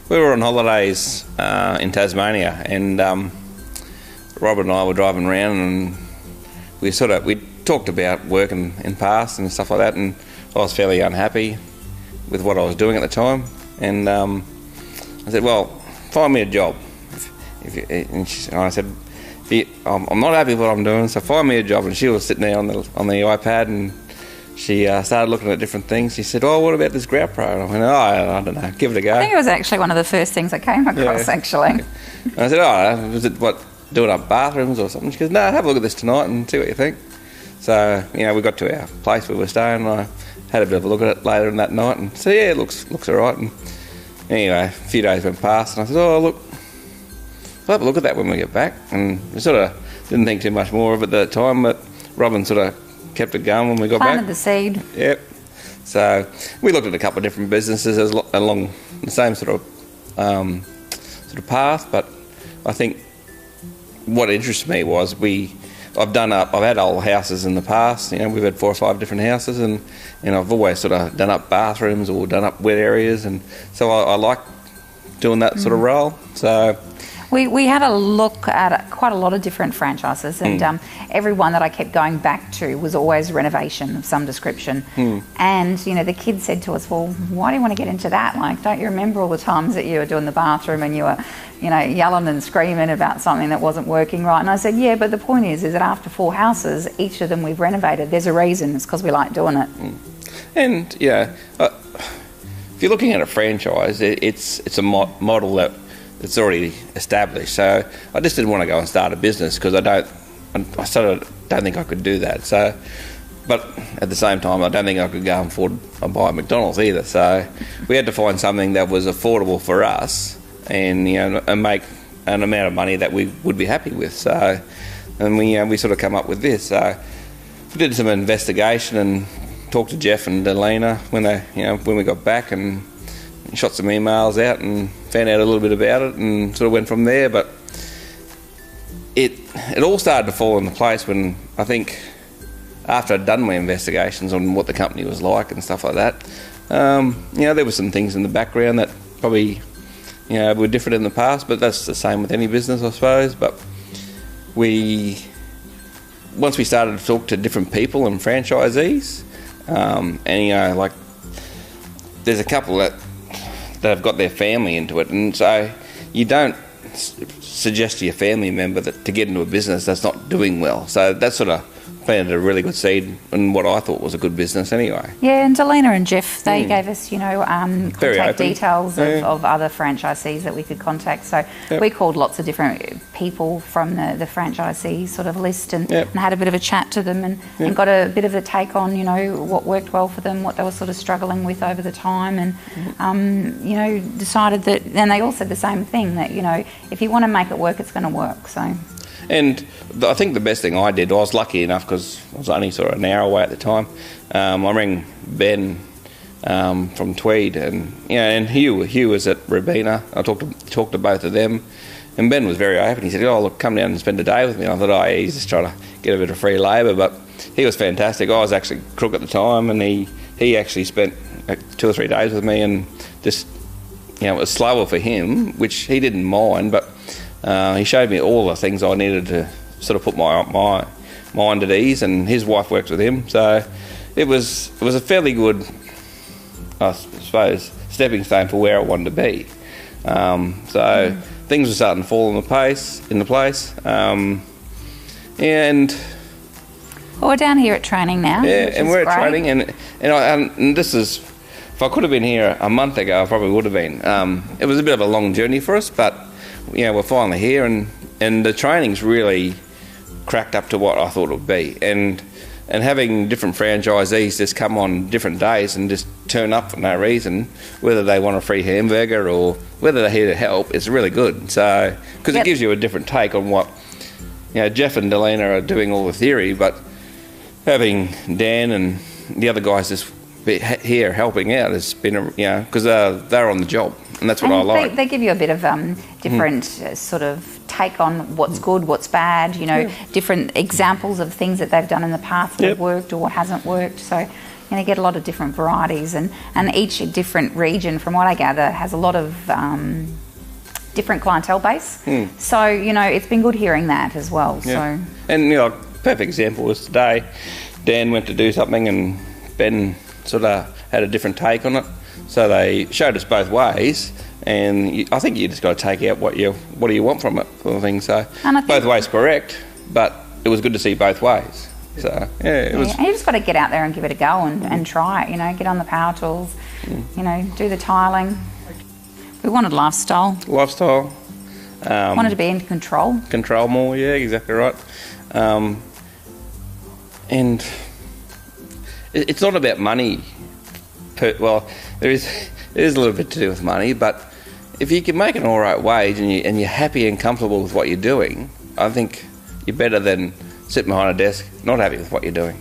we were on holidays in Tasmania, and Robyn and I were driving around, and we talked about work in past and stuff like that, and I was fairly unhappy with what I was doing at the time, and I said, well, find me a job. And I said, I'm not happy with what I'm doing, so find me a job. And she was sitting there on the iPad, and she started looking at different things. She said, oh, what about this GroutPro? And I went, I don't know, give it a go. I think it was actually one of the first things I came across, actually. And I said, was it doing up bathrooms or something? She goes, no, have a look at this tonight and see what you think. So, we got to our place where we were staying, and I had a bit of a look at it later in that night, and so yeah, it looks all right. And anyway, a few days went past, and I said, oh, look, I'll have a look at that when we get back. And we sort of didn't think too much more of it at the time, but Robyn sort of kept it going when we got back. Planted the seed. Yep. So we looked at a couple of different businesses along the same sort of path, but I think what interested me was I've had old houses in the past. We've had 4 or 5 different houses, and I've always sort of done up bathrooms or done up wet areas, and so I like doing that sort of role. So we had a look at quite a lot of different franchises, and every one that I kept going back to was always renovation of some description. And the kids said to us, well, why do you want to get into that? Like, don't you remember all the times that you were doing the bathroom and you were yelling and screaming about something that wasn't working right? And I said, yeah, but the point is that after 4 houses, each of them we've renovated, there's a reason. It's because we like doing it. And if you're looking at a franchise, it's a model that's already established. So I just didn't want to go and start a business because I sort of don't think I could do that. So, but at the same time, I don't think I could go and afford to buy a McDonald's either. So we had to find something that was affordable for us, and and make an amount of money that we would be happy with. So, and we sort of come up with this. So we did some investigation and talked to Jeff and Delena when we got back, and shot some emails out and found out a little bit about it, and sort of went from there. But it all started to fall into place when, I think, after I'd done my investigations on what the company was like and stuff like that, there were some things in the background that probably were different in the past, but that's the same with any business, I suppose. But once we started to talk to different people and franchisees, and like there's a couple that have got their family into it, and so you don't suggest to your family member that to get into a business that's not doing well. So that sort of planted a really good seed in what I thought was a good business anyway. Yeah, and Delena and Jeff, they gave us, contact details of other franchisees that we could contact. So we called lots of different people from the franchisee sort of list, and had a bit of a chat to them, and got a bit of a take on, what worked well for them, what they were sort of struggling with over the time, and, decided that, and they all said the same thing, that, if you want to make it work, it's going to work. So. And I think the best thing I did, I was lucky enough because I was only sort of an hour away at the time. I rang Ben from Tweed, and Hugh was at Robyn. I talked to both of them, and Ben was very open. He said, "Oh, look, come down and spend a day with me." And I thought, he's just trying to get a bit of free labour, but he was fantastic. I was actually crook at the time, and he actually spent 2 or 3 days with me, and just it was slower for him, which he didn't mind, but. He showed me all the things I needed to sort of put my mind at ease, and his wife worked with him, so it was a fairly good, I suppose, stepping stone for where I wanted to be. Things were starting to fall into place, and well, we're down here at training now. Yeah, and we're at training, and this is, if I could have been here a month ago, I probably would have been. It was a bit of a long journey for us, but we're finally here, and the training's really cracked up to what I thought it would be, and having different franchisees just come on different days and just turn up for no reason, whether they want a free hamburger or whether they're here to help, it's really good. So because it gives you a different take on what Jeff and Delena are doing all the theory, but having Dan and the other guys just here helping out has been because they're on the job. And that's what I like. They give you a bit of different sort of take on what's good, what's bad, different examples of things that they've done in the past that have worked or what hasn't worked. So, you get a lot of different varieties, and each different region, from what I gather, has a lot of different clientele base. So, it's been good hearing that as well. Yeah. So, and, perfect example was today, Dan went to do something and Ben sort of had a different take on it. So they showed us both ways, and I think you just got to take out what do you want from it, sort of thing. So both ways correct, but it was good to see both ways. So it was. And you just got to get out there and give it a go and try it. Get on the power tools, do the tiling. We wanted lifestyle. Lifestyle. Wanted to be in control. Control more, yeah, exactly right. And it's not about money. Well, there is a little bit to do with money, but if you can make an all right wage and you're happy and comfortable with what you're doing, I think you're better than sitting behind a desk not happy with what you're doing.